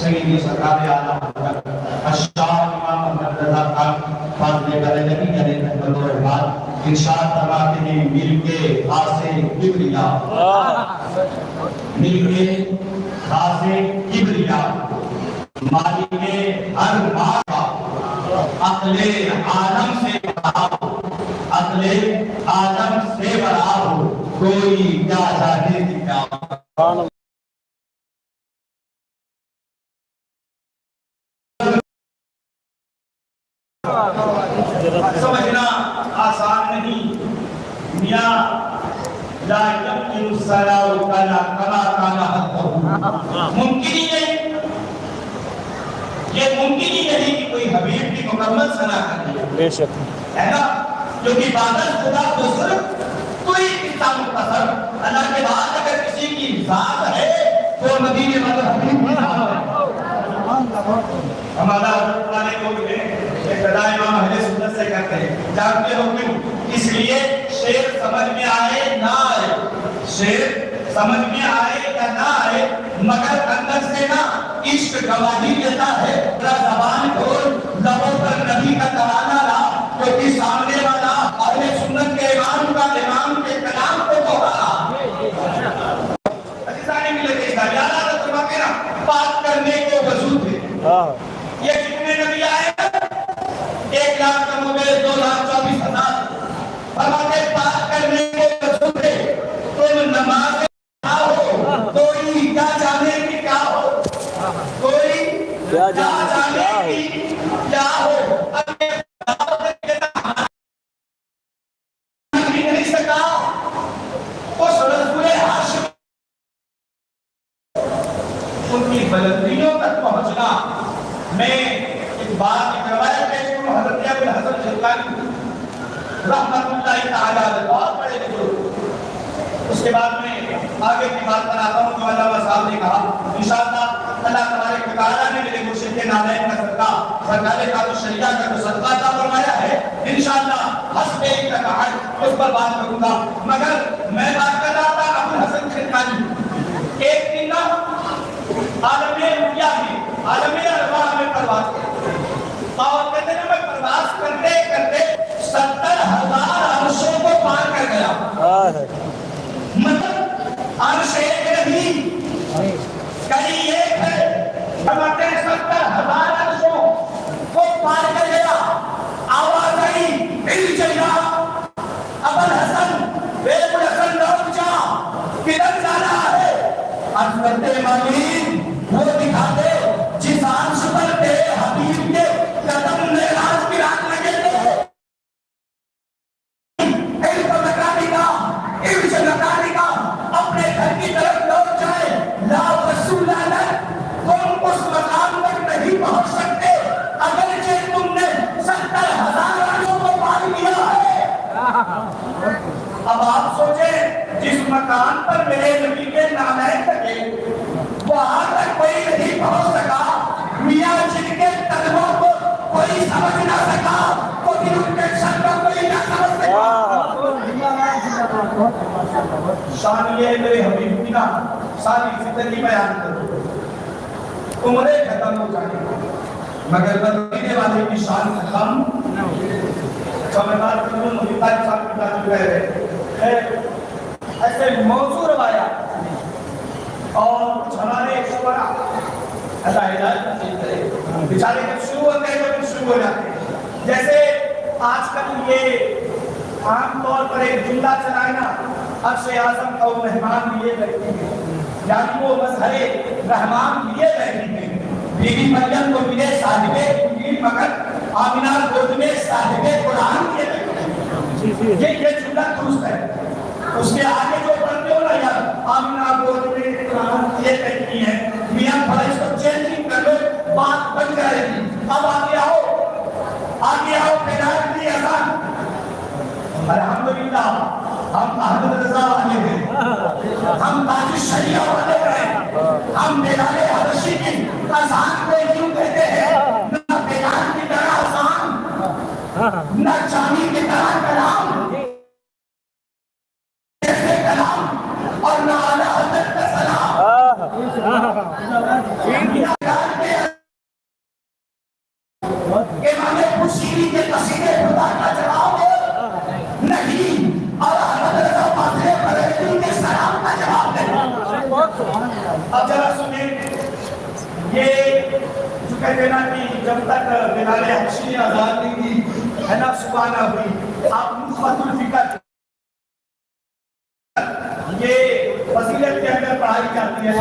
سیدی سرکار اعلیٰ حضرت الشاہ امام احمد رضا خان فاضل بریلوی علیہ رحمۃ اللہ ارشاد فرماتے ہیں مل کے خاصے کبریا، مل کے خاصے کبریا، مالک ہر بات عقل عالم سے بڑا ہو، عقل عالم سے بڑا ہو، کوئی کیا چاہے کیا سمجھنا آسان نہیں۔ میاں لا یمکن الصلاۃ کما کان حقہ، ممکن ہی نہیں، یہ ممکن ہی نہیں کہ کوئی حبیب کی مکمل ثنا کرے، بے شک ہے نا، کیونکہ عبادت خدا کو صرف کوئی قصہ مختصر، اللہ کے بعد اگر کسی کی ذات ہے تو نبی کے بعد حبیب کی ذات ہے۔ ہمارا حضرت والے لوگ ہیں ابتدا امام اہل سنت سے کہتے ہیں، جانتے ہو کیوں؟ اس لیے شعر سمجھ میں آئے نہ آئے، شعر سمجھ میں آئے یا نہ آئے، مگر اندر سے نا عشق گواہی دیتا ہے۔ ذرا زبان کھول، لبوں پر نبی کا ترانہ لا، کیونکہ سامنے والا اہل سنت کے امام کا امام کے کلام کو دوہرا۔ عزیزانی ملت اسلامی اللہ نے فرماتے نا بات کرنے کو وضو تھے، یہ کتنے نبی آئے؟ 1,00,000 کم ہو گئے، 2,24,000۔ فرماتے بات کرنے کو وضو تھے، تم نماز آؤ، کوئی کیا جانے کی کیا ہو، کوئی کیا جانے کی کیا ہو، نہیں سکا اس رسول ہاشم ان کی بلندیوں تک پہنچنا۔ میں ایک بات ایک روایت پیش کروں، حضرت ابو الحسن شیرازی رحمۃ اللہ تعالی علیہ بہت بڑے بزرگ، اس کے بعد میں آگے کی بات بناتا ہوں جو علامہ صاحب نے کہا۔ انشاءاللہ اللہ تبارک و تعالیٰ نے میرے مرشد کے نامین کا صدقہ، سرکار خاتون شریعہ کا جو صدقہ عطا فرمایا ہے، انشاءاللہ حسب اتفاق اس پر بات کروں گا۔ مگر میں بات کر رہا تھا ابو الحسن شیرازی ایک دن عالم رؤیا میں، عالم ارواح میں پرواز کرتے، اور کہتے ہیں میں پرواز کرتے کرتے 70,000 عرشوں کو پار کر گیا۔ مطلب عرش ایک نہیں، کہیں ایک ہے، فرماتے ہیں 70,000 عرشوں کو پار کر گیا۔ آواز آئی ارجع ابو الحسن، اے ابو الحسن لوٹ جا، کدھر جا رہا ہے؟ عرض کرتے مالین وہ دکھاتے جس عرش پر تیرے حبیب کے قدم میں راز کی رات لگے تھے۔ اپنے گھر کی طرف لوٹ جائے، لا رسول اللہ، تم اس مقام تک نہیں پہنچ سکتے اگرچہ تم نے 70,000 عرشوں کو پار کیا ہے۔ اب آپ سوچیں جس مکان پر میرے نبی کے نامین تکے وہاں تک کوئی نہیں پہنچ سکا، میاں جن کے طلبوں کو کوئی سمجھ نہ سکا تو پھر ان کے شر کو کوئی نہ سمجھ سکا۔ شان یہ میرے حبیب کی نا ساری زندگی بیان کرو، عمریں ختم ہو جائیں مگر مدینے والے کی شان ختم نہ ہو۔ میں بات کروں محی طالب صاحب کی بات کہہ رہے ایسے موضوع روایات اور کچھ ہمارے شعراء اللہ ہدایت نصیب کرے، بیچارے جب شروع ہوتے ہیں تو شروع ہو جاتے ہیں۔ جیسے آج کل یہ عام طور پر ایک جملہ چلائے نا، عرش اعظم کا وہ مہمان لیے بیٹھے ہیں، یعنی وہ مظہر رحمان لیے بیٹھے ہیں۔ بی بی مریم کو ملے صاحب انجیل مگر آمنہ گود میں صاحب قرآن لیے بیٹھے ہیں۔ یہ جملہ درست ہے۔ اس کے آگے جو پڑھتے ہو نا یار آمنہ گود میں قرآن لیے بیٹھی ہیں، میاں بڑا اس کو چینجنگ کر لو، بات بن جائے گی۔ اب آگے آؤ پیدائش کی اذان۔ الحمدللہ ہم احمد رضا والے ہیں، ہم تاج الشریعہ والے ہیں، ہم بلال حبشی کی اذان کو یوں کہتے ہیں، نہ بلال کی طرح اذان، نہ چاندی کی طرح کلام، جیسے کلام اور نہ اعلیٰ حضرت کا سلام۔ امام بصیری کے قصیدے خدا کا جواب نہیں، اور احمد رضا پاکھرے بریلوی کے سلام کا جواب نہیں۔ اب ذرا سنیں، یہ جو کہتے ہیں نا کہ جب تک بلال حبشی نے آزاد نہیں دی ہے نا سبحانہ ہوئی، آپ نخبۃ الفکر یہ فضیلت کے اندر پڑھائی جاتی ہے۔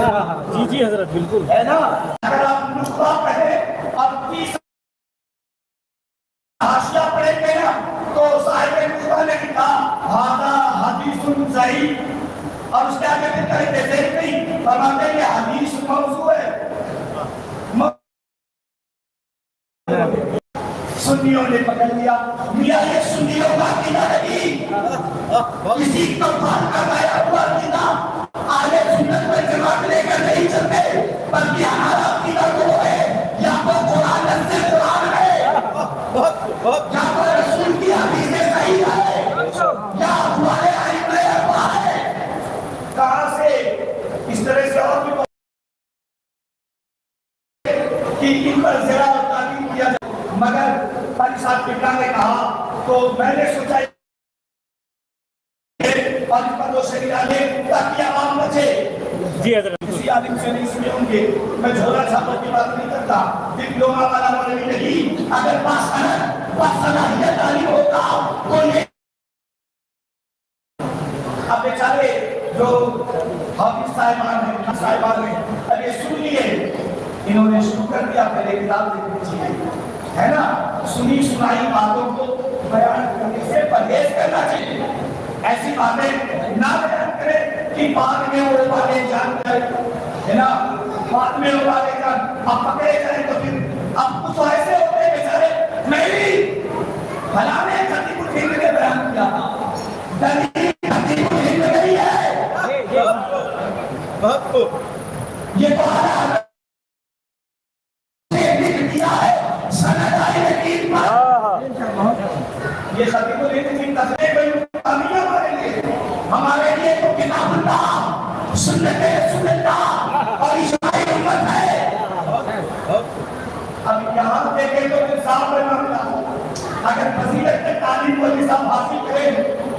جی جی حضرت بالکل ہے نا، اگر آپ نخبہ پڑھیں اور 30 حاشیہ پڑھیں گے نا تو صاحب نخبہ نے لکھا ھذا حدیث صحیح، اور اس کے آگے پھر کہیں ذکر نہیں فرماتے یہ حدیث موضوع ہے۔ سنیوں نے پکڑ لیا، میاں یہ سنیوں کا عقیدہ نہیں، کسی طوفان کا گایا ہوا عقیدہ اہل سنت والجماعت لے کر نہیں چلتے، بلکہ ہمارا عقیدہ تو ہے یا تو قرآن سے قرآن ہے، یا تو رسول کی حدیث صحیح ہے، یا ہمارے ائمہ اربعہ ہے۔ کہاں سے اس طرح سے اور بھی کہ ان پر ذرا تعلیم کیا جائے، مگر قاری صاحب بٹلا نے کہا تو میں نے سوچا اور اس پر دو شہید آلے تاکہ عوام بچے۔ جی حضرت کسی عالم سے نہیں سنے ہوں گے، میں جھولا چھاپوں کی بات نہیں کرتا، ڈپلوما والا مولوی نہیں، اگر باصلاحیت عالم ہوتا تو یہ اب بیچارے جو حافظ صاحبان ہیں اب یہ سن لیے، انہوں نے شروع کر دیا پہلے کتاب لکھنی چاہیے ہے نا، سنی سنائی باتوں کو بیان کرنے سے پرہیز کرنا چاہیے، ایسی باتیں نہ بیان کریں کہ بعد میں وہ والے جان جائے ہے نا، بعد میں وہ والے جان اب پکڑے جائیں تو پھر اب کچھ ایسے ہوتے ہیں بیچارے، میں بھی بھلا نے خطیب الہند کے بیان کیا تھا، دلیل خطیب الہند نہیں ہے، یہ تو حالات یہ خطیب الہند کی تصویر بنی ہمارے لیے، ہمارے لیے تو کتاب اللہ، سنت رسول اللہ اور اجماع امت ہے۔ اب یہاں دیکھیں تو نصاب بنا ملا، اگر فضیلت کے تعلیم کو نصاب حاصل کریں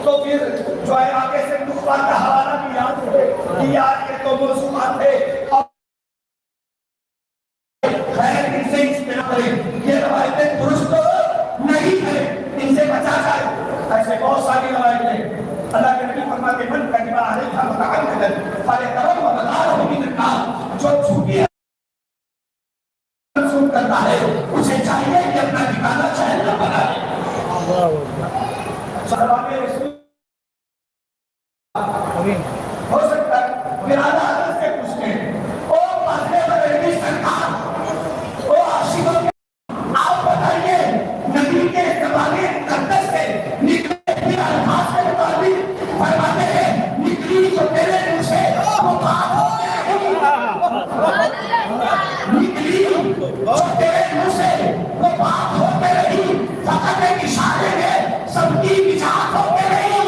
تو پھر جو ہے آگے سے نخبہ کا حوالہ بھی یاد رہے کہ یار یہ تو موضوعات ہے، خیر ان سے اجتناب کریں، یہ روایتیں درست نہیں ہے، ان سے بچا جائے۔ ایسے بہت ساری روایتیں اللہ کے نبی فرماتے من کذب علیہ متعمدا فلیتبوأ مقعدہ من النار، جو جھوٹی منسوب کرتا ہے اسے چاہیے کہ اپنا ٹھکانہ جہنم بنائے۔ صحابہ رسول ہو سکتا ہے برادر حضرت سے پوچھتے ہیں او پاکے بریلوی سرکار، او عاشقوں کے آپ بتائیے نبی کے زبان مقدس سے نکلے ہوئے الفاظ کے مطابق فرماتے ہیں نکلی جو تیرے منہ سے وہ بات ہو گئی، نکلی جو تیرے منہ سے وہ بات ہوتے رہی، فقط ایک اشارے میں سب کی نجات ہوتے رہی،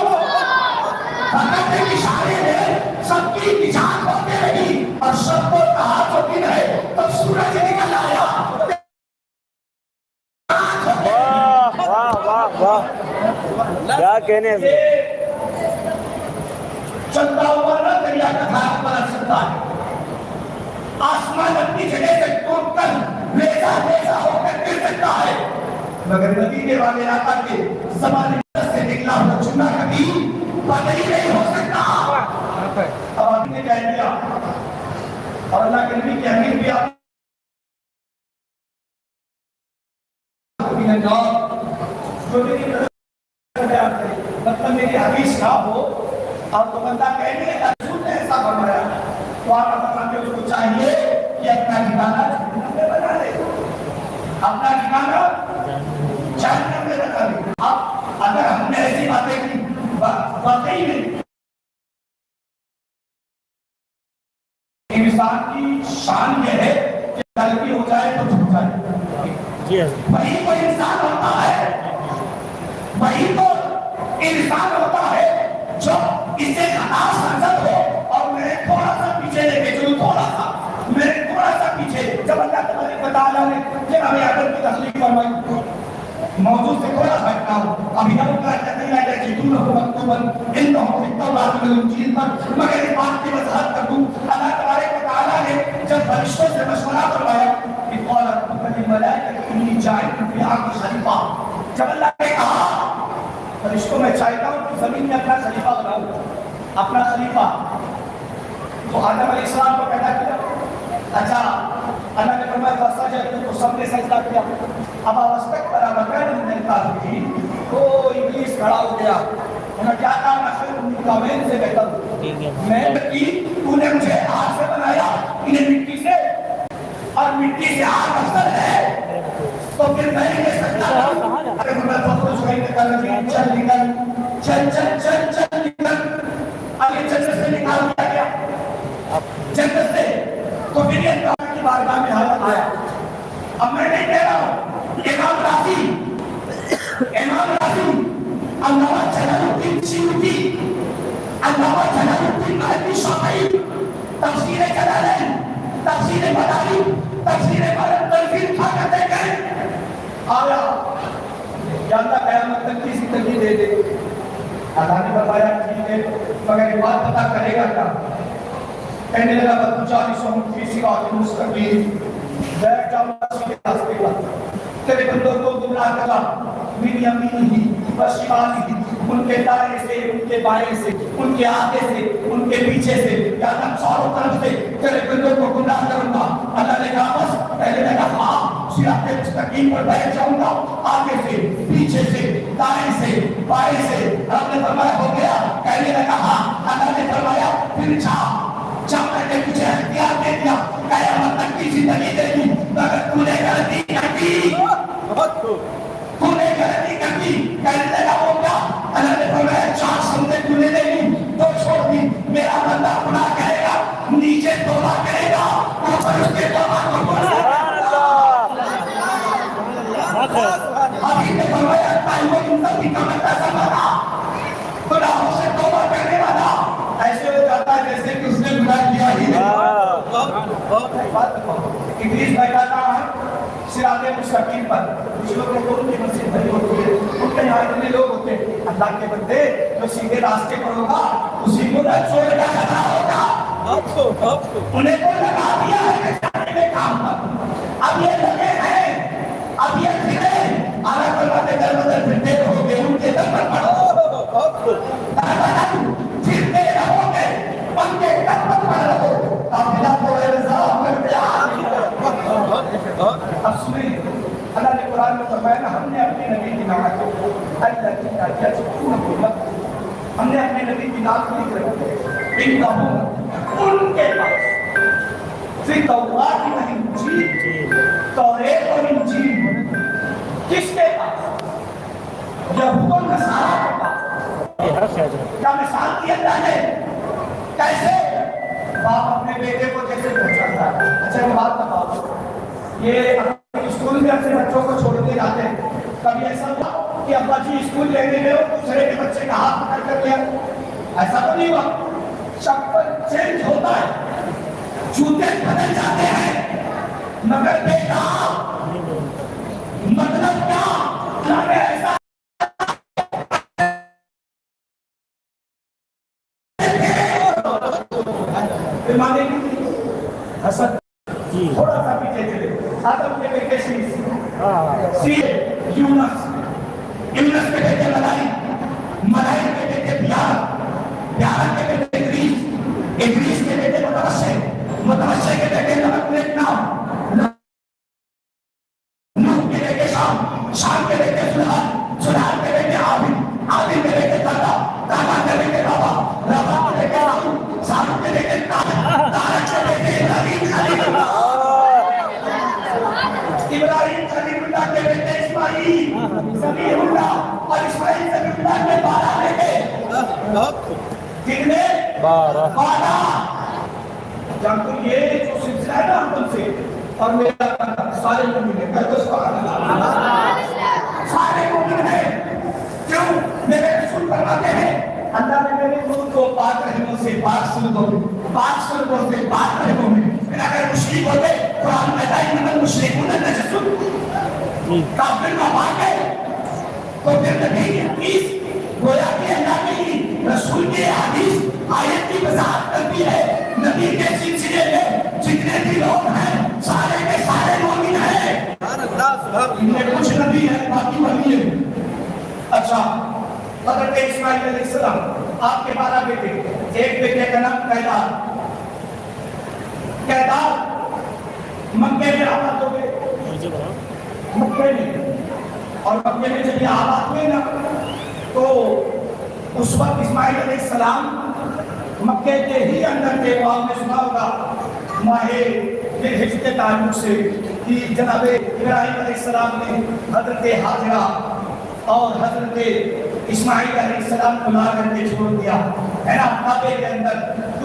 فقط ایک اشارے میں سب کی نجات ہوتے رہی، اور سب کو کہا تو دن ہے تب سورج نکل آیا۔ کیا کہنے ہیں چلتا ہوا نہ دریا کا دھارا برس سکتا ہے، آسمان اپنی جگہ سے ٹوٹ کر ریزہ ریزہ ہو کر گر سکتا ہے، مگر نتیجے والے آقا کے زبان سے نکلا ہوا جملہ کبھی بدل نہیں ہو سکتا۔ اب آپ نے کہہ دیا اور اللہ کے نبی کی اہمیت بھی آپ جو میری مطلب میری حدیث نہ ہو اور تو بندہ کہنے کا رسول نے ایسا فرمایا تو آپ فرماتے اس کو چاہیے کہ اپنا ٹھکانہ جہنم میں بنا لے، اپنا ٹھکانہ جہنم میں بنا لے۔ اب اگر ہم نے ایسی باتیں کی واقعی میں انسان کی شان یہ ہے کہ غلطی ہو جائے تو چھوٹ جائے، وہی تو انسان ہوتا ہے، وہی تو انسان ہوتا ہے جو اسے خطا سمجھت ہو اور میں تھوڑا سا پیچھے لے کے چلوں، تھوڑا سا میں جب اللہ تبارک و تعالیٰ نے جناب آدم کی تخلیق فرمائی، موضوع سے تھوڑا سا ہٹاؤ، ابھی ہم کا تقریرا ہے کہ تم لوگ مکتوباً انہم فی التوراۃ والانجیل پر، مگر اس بات کی وضاحت کر دوں، اللہ تبارک و تعالیٰ نے جب فرشتوں سے مشورہ کروایا کہ قال ربک للملائکۃ انی جاعل فی الارض خلیفہ، جب اللہ نے کہا فرشتوں میں چاہتا ہوں کہ زمین میں اپنا خلیفہ بناؤں، اپنا خلیفہ، تو آدم علیہ السلام کو پیدا کیا، اچھا اللہ نے فرمایا فسجدوا تو سب نے سجدہ کیا، اب واستکبر وکان من الکافرین، تو ابلیس کھڑا ہو گیا، انہوں نے کیا کہا میں خیر منک، میں ان سے بہتر ہوں، میں کی تو نے مجھے آگ سے بنایا، انہیں مٹی سے، اور مٹی سے آگ افضل ہے، تو پھر میں نے سجدہ کیا، ارے میں فخر شوئی نے کہا چل نکل چل چل چل چل نکل، اب یہ جنت سے نکال دیا گیا، جنت سے، تو پھر یہ اللہ کی بارگاہ میں حالت آیا، اب میں نہیں کہہ رہا ہوں، امام راضی علامہ جلال الدین سیوطی، علامہ جلال الدین مہدی شافعی، تفسیر جلالین، تفسیر مداری، تفسیر تنزیل کھا کرتے گئے، آیا یا اللہ قیامت تک کی زندگی دے دے، اللہ نے فرمایا ٹھیک ہے، مگر یہ بات پتا کرے گا کیا؟ کہنے لگا بتجالسہم فی صراط مستقیم، بیٹھ جاؤ راستے راستے پر، تیرے بندوں کو گمراہ کرا، من یمینہ و شمالہ، ان کے دائیں سے، ان کے بائیں سے، ان کے آگے سے، ان کے پیچھے سے، یا اللہ چاروں طرف سے تیرے بندوں کو گمراہ کروں گا، اللہ نے کہا بس، پہلے نے کہا ہاں صراط مستقیم پر بیٹھ جاؤں گا، آگے سے، پیچھے سے، دائیں سے، بائیں سے، رب نے فرمایا ہو گیا، پہلے نے کہا ہاں، اللہ نے فرمایا پھر جب میں نے تجھے اختیار دے دیا، قیامت تک کی زندگی دے دی، مگر تو نے غلطی کر دی، تو نے غلطی کر دی، کہنے لگا وہ کیا؟ اللہ نے فرمایا 4 سمجھے تو نے لے لی، تو چھوڑ دی، میرا بندہ گناہ کرے گا، نیچے توبہ کرے گا، اوپر اس کے توبہ کو بڑھے گا، ابھی نے فرمایا ٹائم و انسانی کا مطلب سمجھا، گناہوں سے توبہ کرنے والا ایسے ہو جاتا ہے جیسے کہ اس نے گناہ کیا ہی نہیں، ابلیس بیٹھا تھا صراط مستقیم پر، کچھ لوگوں کو ان کی مسجد بھری ہوتی ہے، ان کے یہاں اتنے لوگ ہوتے ہیں، اللہ کے بندے جو سیدھے راستے پر ہوگا اسی کو نہ چھوڑ کا جانا ہوگا، انہیں کو لگا دیا ہے کہ جانے میں کام پر، اب یہ لگے ہیں، اب یہ پھرے، آنا کرواتے در بدر پھرتے رہو گے، ان کے در پر پڑھو، پھرتے رہو گے، ان کے در پر پڑھ رہو، قافلہ کو الزام کر دیا۔ اب سنیں، اللہ نے قرآن میں فرمایا نا، ہم نے اپنے نبی کی نعت کو اللہ کی تعریف کو ہم نے اپنے نبی کی نعت کو لکھ رکھی ہے، ان کے پاس فی توراۃ و انجیل، توریت اور انجیل کس کے پاس؟ یہود و نصارہ کے پاس۔ کیا مثال دی اللہ نے؟ کیسے؟ باپ اپنے بیٹے کو جیسے پہنچاتا ہے، اچھا وہ بات بتاؤ، یہ اسکول میں اپنے بچوں کو چھوڑنے جاتے ہیں، کبھی ایسا ہوا کہ ابا جی اسکول لینے گئے ہو دوسرے کے بچے کا ہاتھ پکڑ کر لیا؟ ایسا تو نہیں ہوا، چپل چینج ہوتا ہے، جوتے بدل جاتے ہیں، مگر بیٹا مطلب کیا؟ اللہ نے ایسا حسد تھوڑا سا پیچھے چلے، آدم کے بیٹے یونس، یونس کے بیٹے ملائی، ملائی کے بیٹے پیار، پیار کے بیٹے ادریس، ادریس کے بیٹے متوشع، متوشع کے بیٹے نوح، نوح کے بیٹے شام، شام کے بیٹے سلحان، سلحان کے بیٹے عابد، عابد کے بیٹے دادا، دادا کے بیٹے رابع، رابع کے بیٹے راہو، سارو کے بیٹے تارک، تارک کے بیٹے ابراہیم خلیل اللہ، ابراہیم خلیل اللہ کے بیٹے اسماعیل ذبیح اللہ، اور اسماعیل ذبیح اللہ کے 12 بیٹے، کتنے؟ 12۔ جب تو یہ جو سلسلہ ہے نا ہم سے اور میرا سارے مومن ہیں، کہتے سبحان اللہ، سارے مومن ہیں، کیوں؟ میرے رسول فرماتے ہیں اللہ نے میرے خود کو پاک رحموں سے پاک سلطوں سے پاک رحموں میں، پھر اگر مشرک ہوتے قرآن میں دائما مشرکون نجسون کافر ناپاک ہے. تو پھر نبی کی حدیث گویا کہ اللہ کی رسول کے حدیث آیت کی وضاحت کرتی ہے نبی کے سلسلے میں جتنے بھی لوگ ہیں سارے کے سارے مومن ہیں. ان میں کچھ نبی ہیں باقی ولی ہیں. اچھا حضرت اسماعیل علیہ السلام آپ کے 12 بیٹے, ایک بیٹے کا نام قیدار. قیدار مکے میں آباد ہو گئے, مکے میں, اور مکے میں جب یہ آباد ہوئے نا تو اس وقت اسماعیل علیہ السلام مکے کے ہی اندر تھے. وہ آپ نے سنا ہوگا ماہ ذوالحجہ کے تعلق سے کہ جناب ابراہیم علیہ السلام نے حضرت ہاجرہ اور حضرت اسماعیل علیہ السلام کو لا کر کے چھوڑ دیا ہے نا کعبے کے اندر.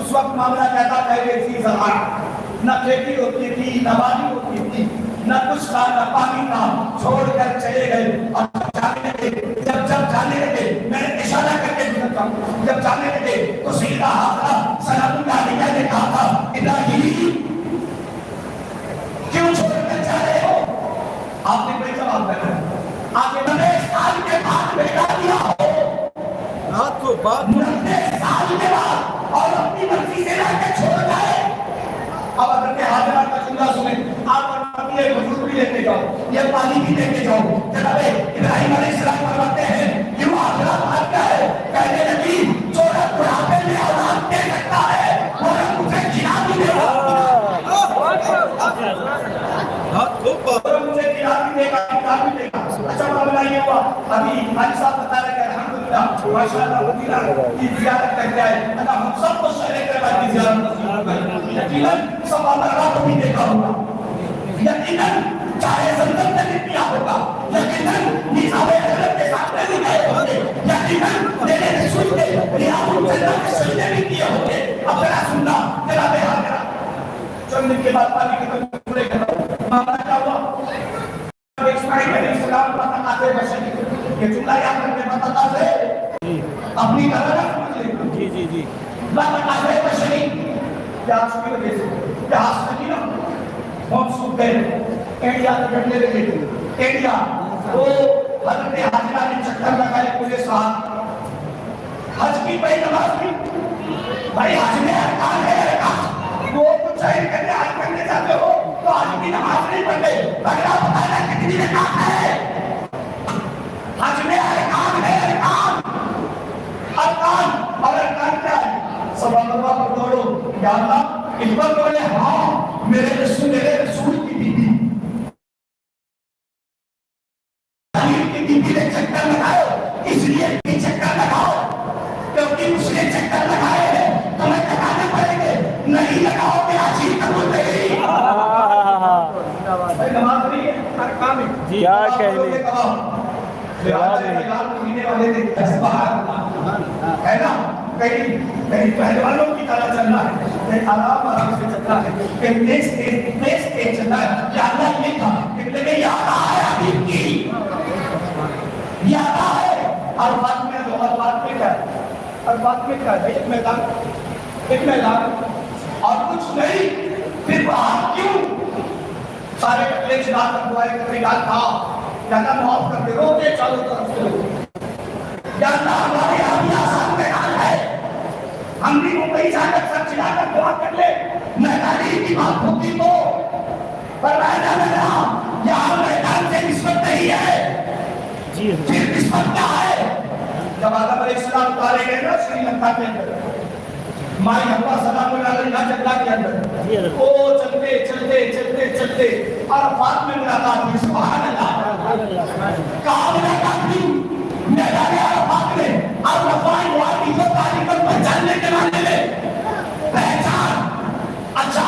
اس وقت معاملہ کیسا پہلے تھی زراعت, نہ کھیتی ہوتی تھی نہ باری ہوتی تھی نہ کچھ تھا نہ پانی تھا. چھوڑ کر چلے گئے اور جانے لگے. جب جانے لگے میں نے اشارہ کر کے گزرتا ہوں, جب جانے لگے تو سیدھا ہاجرہ سلام اللہ علیہ نے کہا تھا ابراہیم کیوں چھوڑ کر جا رہے ہو؟ آپ نے کوئی جواب دینا. آگے 90 سال کے بعد بیٹا دیا ہو, 90 سال کے بعد اور اپنی مرضی سے لا کے چھوڑ جائے. اب حضرت حاجرہ کا جملہ سنیں. آپ فرماتی ہے کھجور بھی لے کے جاؤ, یہ پانی بھی لے کے جاؤ. جناب ابراہیم علیہ السلام فرماتے ہیں کیوں حاجرہ بات کیا ہے؟ کہنے لگی جو رب بڑھاپے میں اولاد دے سکتا ہے وہ رب مجھے گرا بھی دے گا. مجھے گرا بھی دے گا, گرا بھی دے گا. اچھا معاملہ یہ ہوا ابھی حاجی صاحب بتا رہے کہ الحمدللہ ماشاءاللہ مدینہ کی زیارت کرتے آئے. اللہ ہم سب کو شہر کربلا کی زیارت نصیب ہو گئی. یقیناً سب اللہ کو بھی دیکھا ہوگا, یقیناً چاہے زمزم نے بھی کیا ہوگا, یقیناً نظام حضرت کے سامنے بھی گئے ہوگے, یقیناً میرے رسول کے ریاض الجنہ کے سجدے بھی کیے ہوگے. اب ذرا سننا جناب حاجرہ چند دن کے بعد پانی کے قدم پورے کرو. معاملہ کیا ہوا؟ اسماعیل علیہ السلام کا تقاضے بشری, یہ جملہ یاد رکھنے کا تقاضے اپنی طرح نہ سمجھ لیں. جی جی تقاضے بشری کیا اس کی وجہ سے کیا حاصل کی نا منسوخ گئے انڈیا کے گھٹنے لگے تھے. انڈیا وہ حضرت حاجرہ نے چکر لگائے پورے سال. حج کی پہلی نماز کی بھائی حج میں ارکان ہے ارکان, وہ کچھ چاہیے کرنے حج کرنے جاتے ہو تو حج کی نماز نہیں پڑھتے. اگر آپ بتانا کتنی رکعت ہے؟ حج میں ارکان ہے ارکان, ارکان اور ارکان کیا ہے؟ سبحان اللہ پر دوڑو. یا اللہ اس پر بولے ہاں میرے رسول کی بیوی نے چکر لگاؤ, اس لیے بھی چکر لگاؤ کیونکہ اس نے چکر لگائے ہیں تمہیں لگانے پڑیں گے, نہیں لگاؤ گے حاجی قبول نہیں. نماز نہیں ہے ارکان ہے. کیا کہنے ہے نا, کہیں پہلوانوں کی طرح چلنا ہے, کہیں آرام سے چلنا ہے, کہیں تیز چلنا ہے. یا اللہ یہ تھا کہ یاد آیا حبیب کی, یاد آئے. اور بات میں کیا ہے, اور بات میں کیا ہے, ایک میدان اور کچھ نہیں. پھر باہر کیوں سارے کپڑے چلا کر دعائیں کر رہے تھا یا اللہ معاف کر دے, روکے چالوں طرف سے یا اللہ ہمارے یہاں بھی آسان میدان ہے, ہم بھی ممبئی جا کر سب چلا کر دعا کر لے. میدانی کی بات ہوتی تو پر میدان یہاں میدان سے نسبت نہیں ہے. پھر نسبت کیا ہے؟ جب آدم علیہ السلام اتارے گئے نا سری لنکا کے اندر, مائی حوا سلام اللہ علیہ جنگلہ کے اندر, وہ چلتے چلتے چلتے چلتے عرفات میں ملاقات ہوئی. سبحان اللہ, کہاں ملاقات ہوئی؟ میدان عرفات میں. اب رفائی وادی کو تاریخ پہچاننے کے معنی میں پہچان. اچھا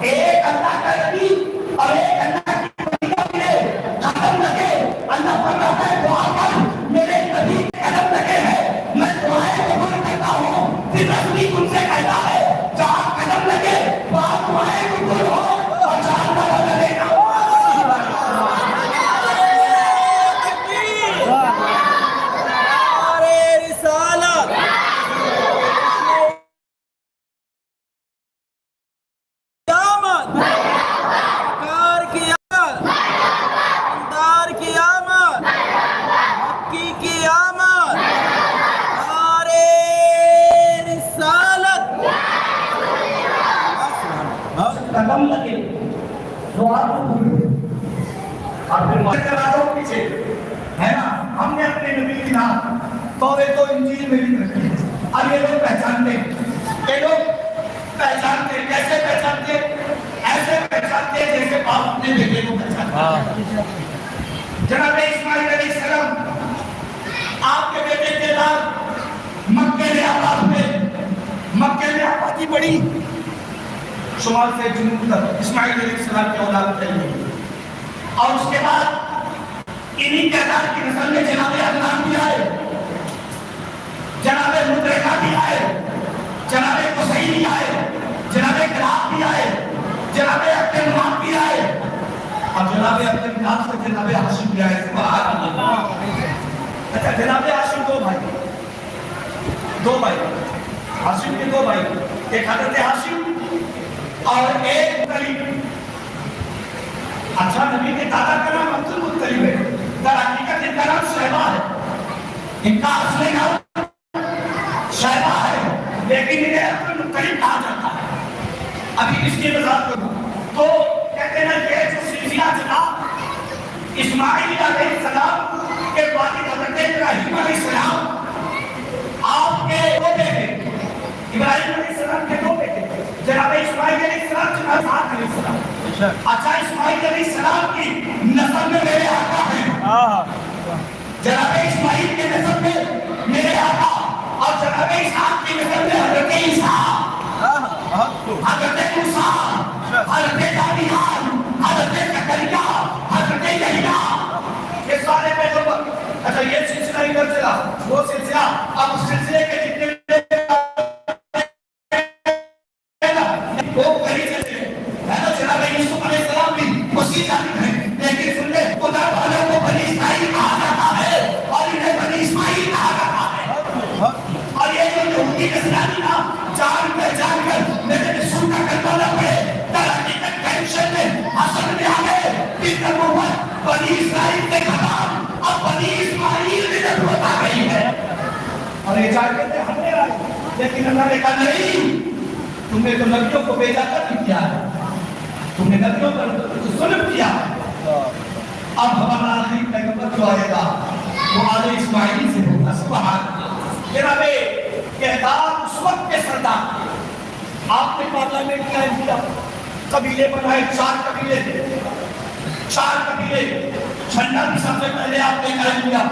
ایک اللہ کا نبی اور ایک اللہ کی ولیہ ملے, قدم لگے. اللہ فرماتا ہے دعا کر, میرے نبی کے قدم لگے ہیں, میں دعائیں قبول کرتا ہوں. پھر رسول ان سے کہتا ہے جہاں قدم لگے وہاں دعائیں قبول ہو, اور جہاں قدم لگے گا قدم لگے تو آپ کو اور پھر کرا دو پیچھے ہے نا. ہم نے اپنے نبی کی نام توریت و انجیل میں لکھ رکھی ہے. اب یہ لوگ پہچانتے ہیں، یہ لوگ پہچانتے ہیں. کیسے پہچانتے ہیں؟ ایسے پہچانتے ہیں جیسے باپ اپنے بیٹے کو پہچانتے ہیں. جناب اسماعیل علیہ السلام آپ کے بیٹے کے بعد مکے میں آباد ہوئے. مکے میں آبادی بڑی، شمال سے جنوب تک اسماعیل علیہ السلام کی اولاد پھیلی گئی. اور اس کے بعد انہی کردار کی نسل میں جناب عدنان بھی آئے، جناب مدرکہ بھی آئے، جناب قصی بھی آئے، جناب کلاب بھی آئے، جناب عبدالمناف بھی آئے، اور جناب عبدالمناف سے جناب ہاشم بھی آئے. سبحان اللہ. اچھا جناب ہاشم دو بھائی ہاشم کے دو بھائی، ایک حضرت ہاشم اور ایک مطلب. اچھا نبی کے دادا کا نام عبد المطلب ہے، در حقیقت ان کا نام شیبہ ہے. ان کا اصلی نام شیبہ ہے، لیکن انہیں عبد المطلب کہا جاتا ہے. ابھی اس کی وضاحت کروں تو کہتے ہیں کہ جو سلسلہ چلا اسماعیل علیہ السلام کے والد حضرت ابراہیم علیہ السلام، آپ کے دو بیٹے ابراہیم علیہ السلام کے دو بیٹے جناب اسماعیل علیہ السلام، جناب اسحاق علیہ السلام. اچھا اسماعیل علیہ السلام کی نسل میں میرے آقا ہیں، جناب اسماعیل کے نسل میں میرے آقا، اور جناب اسحاق کی نسل میں حضرت عیسیٰ، حضرت موسیٰ، حضرت دانیال، حضرت زکریا، حضرت یحییٰ، یہ سارے پیغمبر. اچھا یہ سلسلہ ادھر چلا، وہ سلسلہ. اب اس سلسلے کے جتنے جان کر میرے رسول کا کلمہ نہ پڑھے، در حقیقت ٹینشن میں حسن میں آگئے کہ نبوت بنی اسرائیل کے ختم، اب بنی اسماعیل میں نبوت آ گئی ہے. اور یہ چاہتے تھے ہم نے آئی، لیکن اللہ نے کہا نہیں، تم نے تو نبیوں کو بھیجا کر کیا ہے، تم نے نبیوں پر ظلم کیا ہے. اب ہمارا آخری پیغمبر جو آئے گا وہ آل اسماعیل سے ہوگا. سبحان اللہ. جناب کردار اس وقت کے سردار آپ نے پارلیمنٹ قائم کیا، قبیلے بنائے، 4 قبیلے تھے، 4 قبیلے. جھنڈا بھی سب سے پہلے آپ نے قائم کیا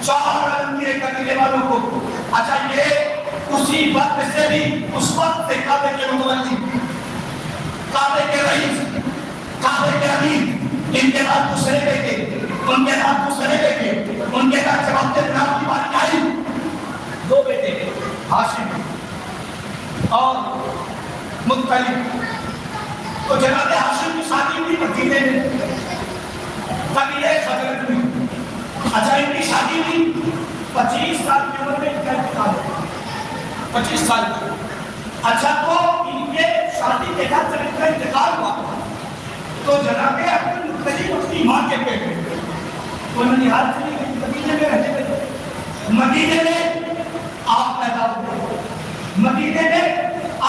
4 عالمگیر قبیلے والوں کو. اچھا یہ اسی وقت سے بھی اس وقت سے کعبے کے متولی، کعبے کے رئیس، کعبے کے امیر، ان کے بعد دوسرے بیٹے، ان کے بعد دوسرے بیٹے، ان کے بعد جب عبداللہ کی بات آئی 2 بیٹے ہاشم اور مطلب. تو جناب ہاشم کی شادی ہوئی مدینے میں، قبیلے خزرج میں. اچھا ان کی شادی ہوئی 25 سال کی عمر میں ان کا انتقال ہوا، 25 سال کی. اچھا تو ان کے شادی کے بعد جب ان کا انتقال ہوا تو جناب عبدالمطلب اپنی ماں کے بیٹے وہ ننیہال چلی گئی، مدینے میں رہنے لگے. مدینے میں آپ پیدا ہوئے، مدینے میں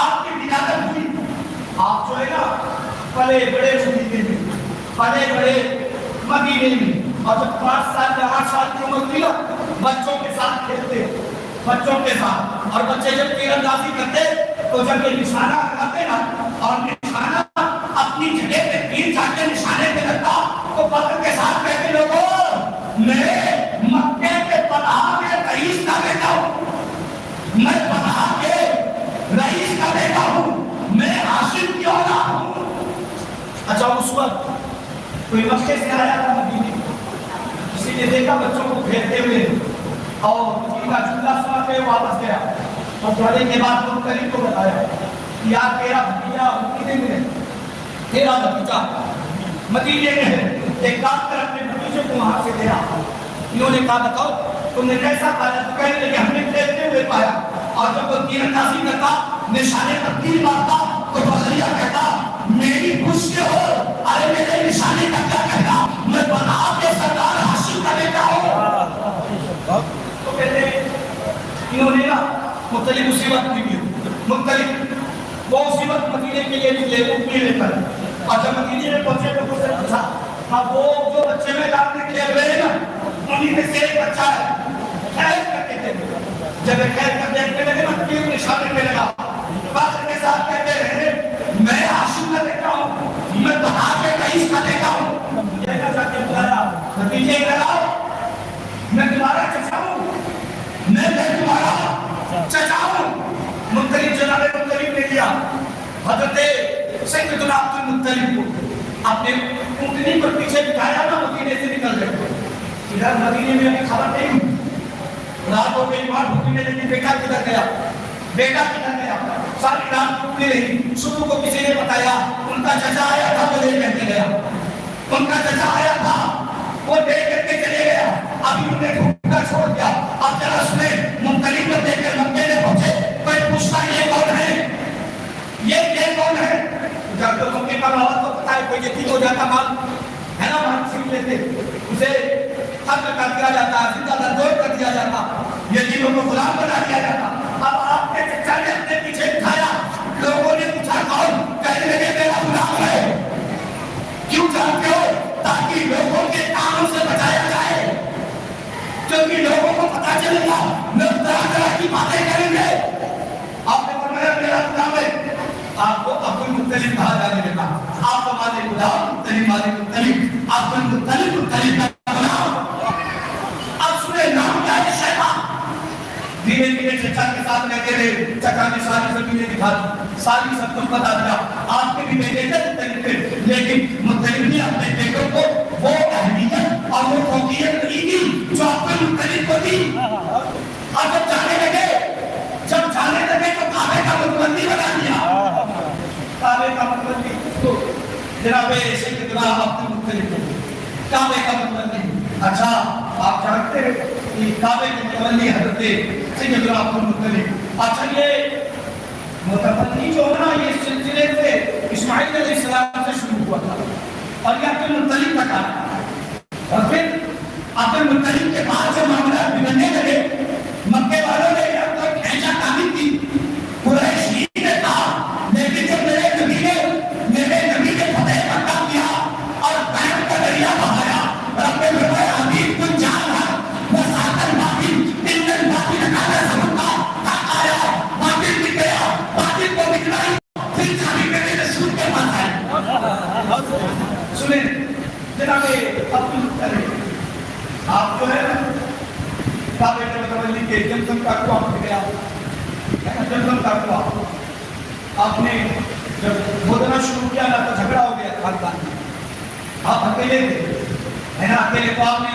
آپ کی ولادت ہوئی. آپ جو ہے نا پلے بڑے مدینے میں، پلے بڑے مدینے میں. اور جب 5 سال یا 8 سال کی عمر ہوئی بچوں کے ساتھ کھیلتے، بچوں کے ساتھ. اور بچے جب تیر اندازی کرتے تو جب یہ نشانہ لگاتے نا اور نشانہ اپنی جگہ پہ تیر جا کے نشانے پہ لگتا تو فخر کے ساتھ کہتے لوگوں میں مکے کے پناہ کے رئیس کا بیٹا ہوں، میں پناہ کے رئیس کا بیٹا ہوں، میں ہاشم کی اولاد ہوں. اچھا اس وقت کوئی مکے سے آیا تھا مدینے، کسی نے دیکھا بچوں کو کھیلتے ہوئے اور کسی کا جھولا سنا کے واپس گیا. اور جانے کے بعد وہ قریب کو بتایا کہ یار تیرا بھتیجا مدینے میں ہے، تیرا بھتیجا مدینے میں ہے، ایک کام کر اپنے بھتیجے کو وہاں سے لے آ. انہوں نے کہا بتاؤ تم نے کیسا پایا؟ تو کہنے لگے ہم نے کھیلتے ہوئے پایا. اور جب وہ تیر اندازی کرتا نشانے پر تیر مارتا تو بغیرہ کہتا میری خوش کے ہو، ارے میرے نشانے کا کیا کہتا، میں بنا کے سردار ہاشم کا بیٹا ہوں. تو کہتے ہیں انہوں نے نا مختلف مصیبت کی. مختلف وہ اسی وقت مدینے کے لیے نکلے اٹھنے لے کر، اور جب مدینے میں پہنچے تو اس نے پوچھا اب وہ جو بچے میں دار میں کھیل رہے ہیں نا انہیں میں سے ایک بچہ ہے خیر کرتے تھے، جب خیر کر دیکھنے لگے نا تیر نشانے پہ لگا، فخر کے ساتھ کہتے ہیں میں عاشق کا دیکھا ہوں، میں بہار کے رئیس کا دیکھا ہوں، یہ کہا کہ بلایا نتیجے لگاؤ میں تمہارا چچا ہوں، میں تمہارا چچا ہوں۔ مطلب جناب مطلب نے کیا حضرت سیدنا عبد المطلب کو اپنے اونٹنی پر پیچھے بٹھایا نا مدینے سے نکل گئے، ادھر مدینے میں ابھی خبر نہیں، رات ہو گئی بار بھوکنے لگی، بیٹا کدھر گیا بیٹا کدھر گیا، ساری رات بھوکنے رہی، صبح کو کسی نے بتایا ان کا چچا آیا تھا وہ لے کر کے گیا، ان کا چچا آیا تھا وہ دے کر کے چلے گیا، ابھی انہیں بھوکا چھوڑ دیا۔ اب ذرا سنیں مختلف کو دیکھ کر مکے میں پہنچے، کوئی پوچھتا یہ کون ہے یہ کون ہے، جب تو مکے کا ماحول تو پتا ہے کوئی یتیم ہو جاتا مال ہے نا مال چھین لیتے، اسے قتل کر دیا جاتا، زندہ دردور کر دیا جاتا، یتیموں کو غلام بنا دیا جاتا۔ اب آپ کے چچا نے اپنے پیچھے اٹھایا، لوگوں نے پوچھا کون، کہنے لگے میرا غلام ہے، کیوں جانتے ہو تاکہ لوگوں کے کاموں سے بچایا جائے، کیونکہ لوگوں کو پتا چلے گا لوگ طرح طرح کی باتیں کریں گے۔ آپ نے فرمایا میرا غلام ہے، آپ کو عبد المطلب کہا جانے لگا، آپ ہمارے غلام مطلب عبد المطلب کا غلام۔ اب سنیں نام کیا ہے شیخا، دھیرے دھیرے چچا کے ساتھ رہتے رہے، چچا نے ساری زمینیں دکھا دی، ساری سب کچھ بتا دیا، آپ کے بھی بیٹے تھے مطلب تھے، لیکن مطلب نے اپنے بیٹوں کو وہ اہمیت اور وہ فوقیت نہیں دی جو عبد المطلب کو دی۔ اور جب جانے لگے تو کعبے کا متولی بنا دیا، کعبے کا متولی تو جناب سیدنا عبد المطلب کعبے کا متولی۔ اچھا آپ جانتے ہیں کہ کعبے کے متولی حضرت سیدنا عبد المطلب، اچھا یہ متولی جو ہے نا یہ سلسلے سے اسماعیل علیہ السلام سے شروع ہوا تھا اور یہ عبد المطلب کا کام، اور پھر عبد المطلب کے بعد جو معاملات بگڑنے لگے مکے والوں نے یہ تو کھینچا تانی کی، قریش ہی نے کہا، لیکن جب میرے نبی نے فتح مکہ کیا اور بیت کا دریا بہایا، رب نے فرمایا حبیب کن جان رہا وساطن باطل انن باطل نکالا سمکا حق آیا باطل بھی گیا، باطل کو نکلائی پھر جانی میرے رسول کے پاس آئے۔ سنیں جناب عبد المطلب آپ جو ہے کعبے کے متولی کے زمزم کا کنواں پھٹ گیا، زمزم کا کنواں، آپ نے جب کھودنا شروع کیا نا تو جھگڑا ہو گیا خاندان میں، آپ اکیلے تھے ہے نا، اکیلے تو آپ نے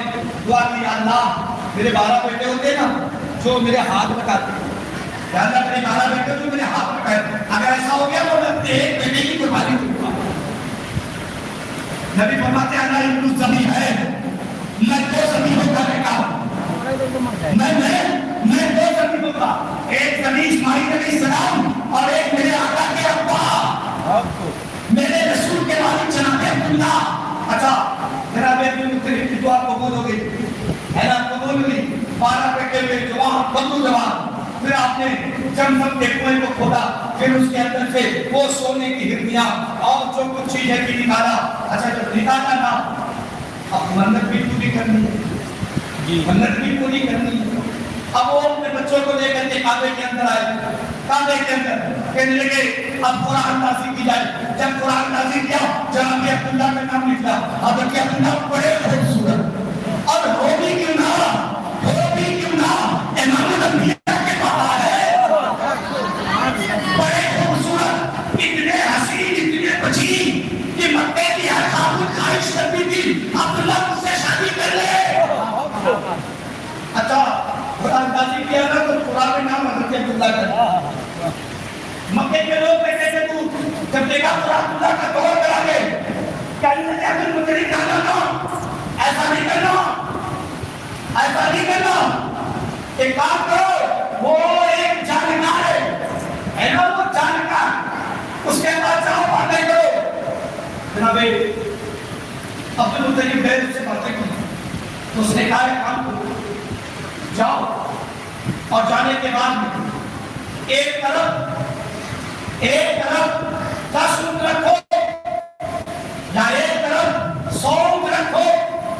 دعا کی اللہ میرے 12 بیٹے ہوتے نا جو میرے ہاتھ لگاتے، یا اللہ میرے 12 بیٹے جو میرے ہاتھ لگاتے، اگر ایسا ہو گیا تو میں اپنے ایک بیٹے کی قربانی کروں گا۔ نبی فرماتے ہیں اللہ ابن الزبی ہے، میں 2 زمینوں کا بیٹا ہوں، میں 2 زمینوں کا، ایک زمین اسماعیل علیہ السلام اور ایک میرے آقا کے ابا میرے رسول کے والد جناب عبداللہ۔ اچھا جناب عبد المطلب کی دعا قبول ہو گئی ہے نا، قبول ہوئی، 12 بیٹے ہوئے جوان بندو جوان، پھر آپ نے زمزم کے کنویں کو کھودا، پھر اس کے اندر سے وہ سونے کی ہرنیاں اور جو کچھ چیزیں بھی نکالا۔ اچھا جب نکالا نا اب منت بھی پوری کرنی ہے، منت بھی پوری کرنی ہے، اب وہ اپنے بچوں کو لے کر کے کعبے کے اندر آئے، کعبے کے اندر کہنے لگے اب قرآن نازل کی جائے، جب قرآن نازل کیا جناب عبداللہ کا نام نکلا، حضرت عبداللہ بڑے خوبصورت اور ہو بھی کیوں نہ امام الانبیاء کے پاپا ہے، بڑے خوبصورت، اتنے حسین اتنے بچی کہ مکے کی ہر خاتون خواہش کرتی تھی عبداللہ مجھ سے شادی کر لے۔ اچھا قرآن نازل کیا نا تو قرآن میں نام حضرت عبداللہ کا، مکے کے لوگ کہتے تھے تو جب دیکھا قرآن عبداللہ کا دور کرا گئے، کہنے لگے عبد المطلب کا نام ایسا نہیں کرنا، ایک کام کرو وہ ایک جانکار ہے نا، وہ جانکار، اس کے بعد جاؤ باتیں کرو۔ جناب عبد المطلب گئے اس سے باتیں کی تو اس نے کہا ایک کام کرو جاؤ، اور جانے کے بعد ایک طرف ایک طرف 10 اونٹ رکھو یا ایک طرف 100 اونٹ رکھو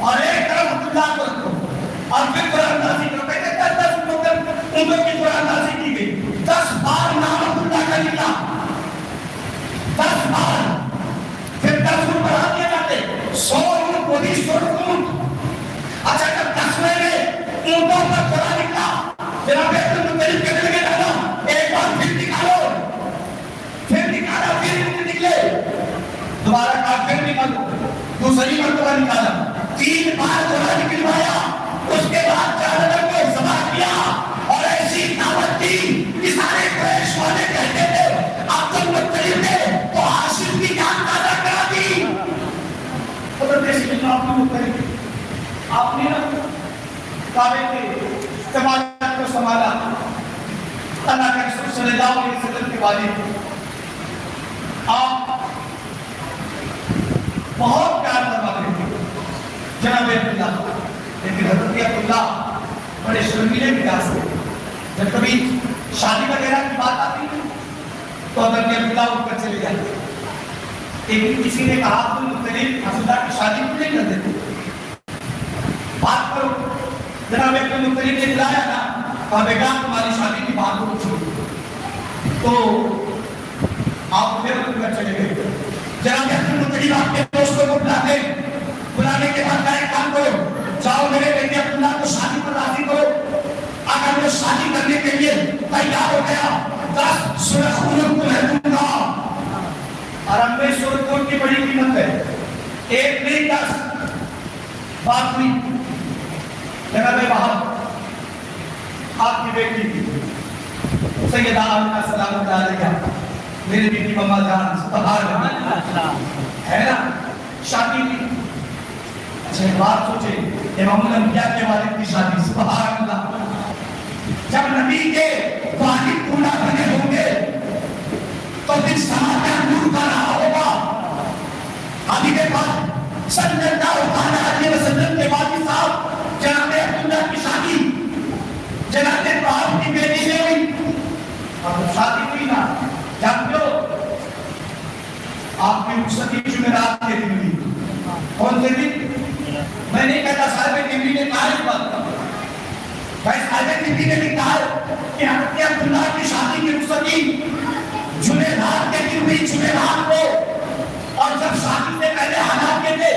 اور ایک طرف عبداللہ کو رکھو اور پھر قرآن نازل کرو. کہتے ہیں 10 اونٹوں کی قرآن نازل کی گئی. 10 بار نام عبداللہ کا نکلا, 10 بار. پھر 10 اونٹ بڑھا دیے جاتے, 100 اونٹ کو بھی 100 اونٹ. اچھا جب 10ویں میں اونٹوں پر قرآن نکلا, جناب مختلف کرنے لگے دادا ایک بار پھر نکالو, پھر نکالا, پھر اونٹ نکلے, دوبارہ کہا پھر نکالو, دوسری مرتبہ نکالا, 3 بار قرآن نکلوایا. اس کے بعد جانور کو ذبح کیا اور ایسی دعوت دی کہ سارے قریش والے کہتے تھے عبد المطلب نے تو ہاشم کی جان تازہ کرا دی. حضرت سیدنا عبد المطلب آپ نے کعبے کے عبادت کو سنبھالا. اللہ کے رسول صلی اللہ علیہ وسلم کے والد آپ بہت پیار فرماتے تھے جناب عبداللہ. لیکن حضرت عبداللہ بڑے شرمیلے مزاج تھے. جب کبھی شادی وغیرہ کی بات آتی تو حضرت عبداللہ اٹھ کر چلے جاتے. ایک دن کسی نے کہا عبد المطلب حضرت کی شادی کیوں نہیں کر دیتے, بات کرو. جناب عبد المطلب نے بلایا نا, کہا بیٹا تمہاری شادی کی بات کو چھوڑو. تو آپ پھر اٹھ کر چلے گئے. جناب عبد المطلب آپ کے دوستوں کو بلانے کے بعد ایک کام کرو, جاؤ میرے بیٹے عبداللہ کو شادی پر راضی کرو. اگر وہ شادی کرنے کے لیے تیار ہو گیا 10 سرخ اونٹ تمہیں دوں گا. اور ہم میں سرخ اونٹ کی بڑی قیمت ہے, ایک نہیں 10. بات ہوئی جناب وہاں آپ کی بیٹی سیدہ آمنہ سلام اللہ علیہ, میری بیٹی مما جان سبحان ہے نا, شادی کی. اچھا بات سوچے امام الانبیاء کے والد کی شادی, سبحان اللہ. جب نبی کے والد پورا بنے ہوں گے تو پھر سماج کا نور کا رہا ہوگا. ابھی کے بعد صلی اللہ علیہ وسلم کے والد صاحب جناب عبداللہ کی شادی جناب باپ کی بیٹی سے ہوئی. اور شادی ہوئی نا, جب جو آپ کی رخصتی جمعرات کے دن ہوئی. کون سے دن؟ میں نہیں کہتا صاحب ٹیوی نے کہا اس بات کا, بھائی صاحب ٹیوی نے بھی کہا کہ حضرت عبداللہ کی شادی کی رخصتی جمعرات کے دن ہوئی, جمعرات کو. اور جب شادی سے پہلے حالات کے تھے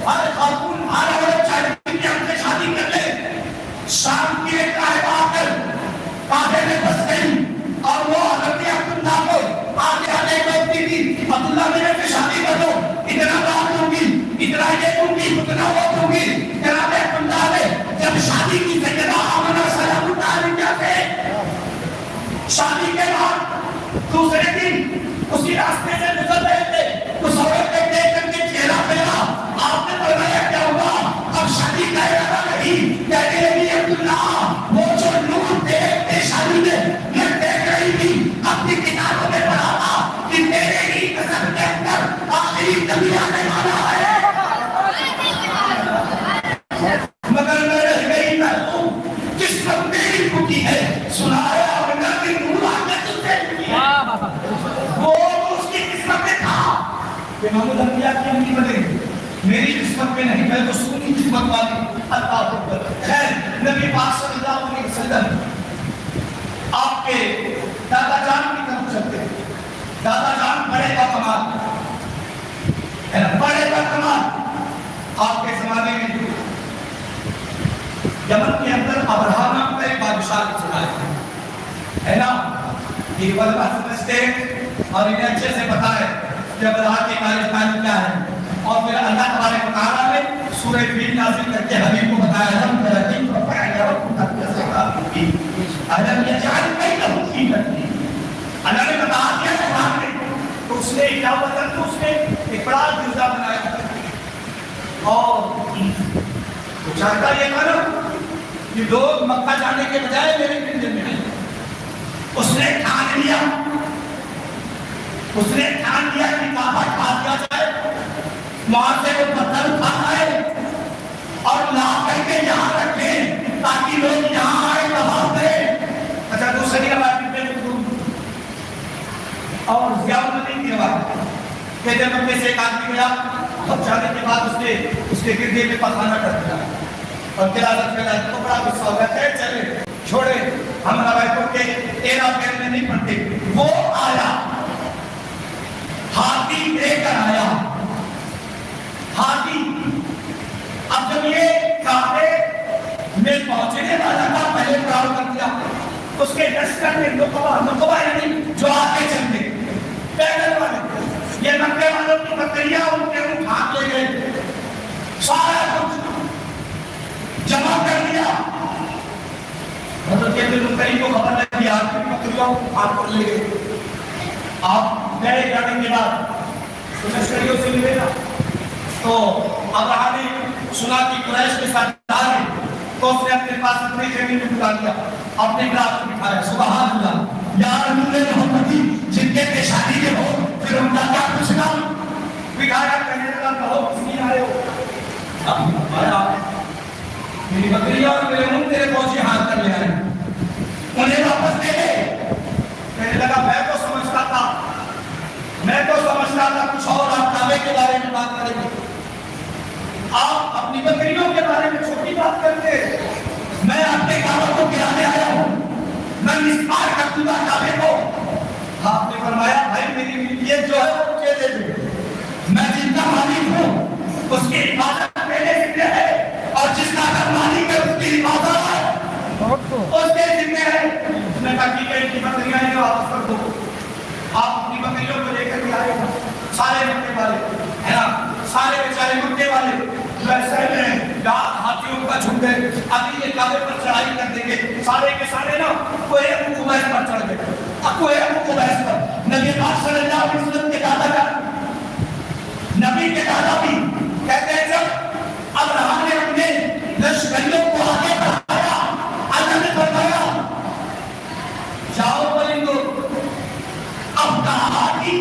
ہر خاتون ہر عورت چاہتی کہ ہم سے شادی کر لے. شام کی ایک راہبہ آ کر کعبے میں بس گئی اور وہ حضرت عبداللہ کو آگے آنے بولتی تھی, عبداللہ میرے سے شادی کر دو, اتنا دام دوں گی, اتنا یہ دوں گی, اتنا وہ دوں گی. جناب عبداللہ نے جب شادی کی سیدہ آمنہ سلام اللہ علیہ سے شادی کے بعد دوسرے دن اسی راستے سے گزر رہے تھے, اس عورت نے دیکھ کر کے چہرہ پھیرا. آپ نے فرمایا کیا ہوگا, اب شادی کا ارادہ نہیں. کہنے لگی عبداللہ وہ جو نور دیکھتے شادی میں دیکھ رہی تھی, اپنی کتابوں میں پڑھا تھا کہ میرے ہی قسم کے اندر آخری نبی آنے والا ہے. مگر میں رہ گئی محروم, قسمت میری ٹوٹی ہے, سنایا اور نبی نور آنے تجھے دیا. وہ اس کی قسمت میں تھا کہ محمد انبیاء کی امی بنے, میری قسمت میں نہیں, میں تو سنی قسمت والی. اللہ اکبر. خیر نبی پاک صلی اللہ علیہ وسلم آپ کے دادا جان کی طرف چلتے ہیں. دادا جان بڑے کا کمال, بڑے کا کمال. آپ کے زمانے میں یمن کے اندر ابرہا نام کا ایک بادشاہ چلا ہے نا. یہ بلبہ سمجھتے اور انہیں اچھے سے پتا ہے کہ ابرہا کے کارستان کیا ہے. اور پھر اللہ تبارک و تعالیٰ نے سورہ فیل نازل کر کے حبیب کو بتایا ہم ترقی کو پڑھایا اور اللہ نے بتا دیا قرآن میں. تو اس نے کیا بدل, تو اس نے ایک بڑا جزا بنایا اور چاہتا یہ تھا نا کہ لوگ مکہ جانے کے بجائے میرے دل میں نہیں. اس نے ٹھان لیا کہ کعبہ ٹھا دیا جائے, وہاں سے وہ پتھر اٹھانا ہے اور لا کر کے یہاں رکھیں تاکہ لوگ یہاں آئے تباہ کریں. اچھا دوسری بات اور ضیاء الدین کی روایت کہتے ہیں مکے سے ایک آدمی گیا، اب جانے کے بعد اس کے گردے میں پخانہ کر دیا اور قلادت پھیلا تو بڑا غصہ ہو گیا، چلے چھوڑے ہم روایتوں کے تیرا پیر میں نہیں پڑتے۔ وہ آیا، ہاتھی لے کر آیا، ہاتھی۔ اب جب یہ کعبے میں پہنچنے والا تھا پہلے کام کر دیا، اس کے لشکر میں نقبہ یعنی جو آگے چلتے پیدل والے، یہ مکے والوں کی بکریاں ان کے منہ ہاتھ لے گئے، سارا کچھ جمع کر دیا۔ حضرت ابن مکری کو خبر لگی آپ کی بکریاں ہاتھ پر لے گئے۔ آپ گئے جانے کے بعد لشکریوں سے ملے گا تو ابراہ نے سنا کہ قریش کے ساتھ جا رہے، تو اس نے اپنے پاس اپنے زمین میں بٹھا دیا، اپنے گلاس میں بٹھایا، سبحان اللہ یا رسول محمدی جن کے پیشانی کے ہو پھر ان کا کیا پوچھنا، بٹھایا، کہنے لگا کہو کس لیے آئے ہو؟ آیا میری بکریاں اور میرے منہ تیرے فوجی ہاتھ کر لے آئے، انہیں واپس دے دے۔ کہنے لگا میں تو سمجھتا تھا کچھ اور، آپ کعبے کے بارے میں بات کریں گے، آپ اپنی بکریوں کے بارے میں چھوٹی بات کرتے، میں آپ کے کعبے کو گرانے آیا ہوں، میں مسمار کر دوں گا کعبے کو۔ آپ نے فرمایا بھائی میری ملکیت جو ہے وہ مجھے دے دے، میں جن کا مالک ہوں اس کی حفاظت میرے ذمہ ہے، اور جس کا گھر مالک ہے اس کی حفاظت اس کے ذمہ ہے۔ اس نے کہا ٹھیک ہے ان کی بکریاں انہیں واپس کر دو۔ آپ اپنی بکریوں کو لے کر کے آئے گا، سارے مکے والے ہے نا، سارے بیچارے مکے والے ویسے میں ہاتھیوں کا جھنڈ ہے، ابھی یہ کعبے پر چڑھائی کر دیں گے، سارے کے سارے نا کوئی ابو قبیس پر چڑھ گئے، اب کوئی ابو قبیس پر نبی پاک صلی اللہ علیہ وسلم کے دادا کا نبی کے دادا بھی کہتے ہیں جب ابراہ نے اپنے لشکریوں کو آگے بڑھایا، اللہ نے فرمایا جاؤ پرندو، اب کہاں ہاتھی،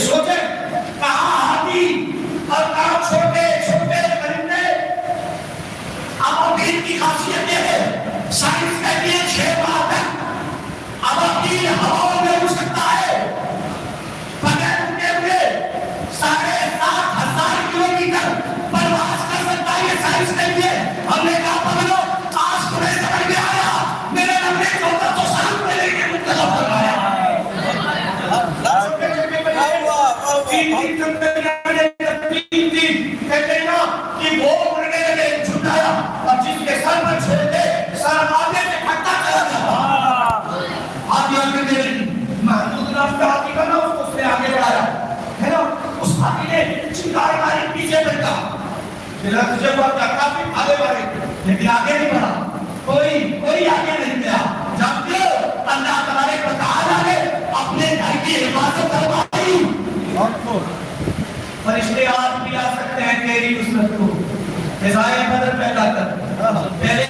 سوچے کہاں ہاتھی اور کہاں چھوٹے چھوٹے پرندے۔ ابابیل کی خاصیت یہ ہے، سائنس کہتی ہے 6 ماہ تک ابابیل ہواؤں میں اڑ سکتا ہے بغیر اڑے ہوئے، 7,500 کلومیٹر پرواز کر سکتا ہے، یہ سائنس کہتی ہے۔ ہم نے کہا پگلو آج تمہیں سمجھ میں آیا، میرے رب نے 1400 سال پہلے یہ منتخب کروایا۔ کہتے ہیں نا کہ وہ اڑنے لگے جھٹایا، اور جس کے سر پر چھوڑتے سر آگے سے پھٹا چلا جاتا، آگے آگے دے رہی محدود راستہ ہاتھی کا نا اس نے آگے بڑھایا ہے نا، اس ہاتھی نے چنگار ماری پیچھے بیٹھا، میرا تجھے بہت کافی آگے بڑھے لیکن آگے نہیں بڑھا، کوئی آگے نہیں گیا، جب کہ اللہ تبارک و تعالیٰ نے اپنے گھر کی حفاظت کروائی۔ فرشتے آج بھی آ سکتے ہیں تیری نصرت کو، فضائے بدر پیدا کر۔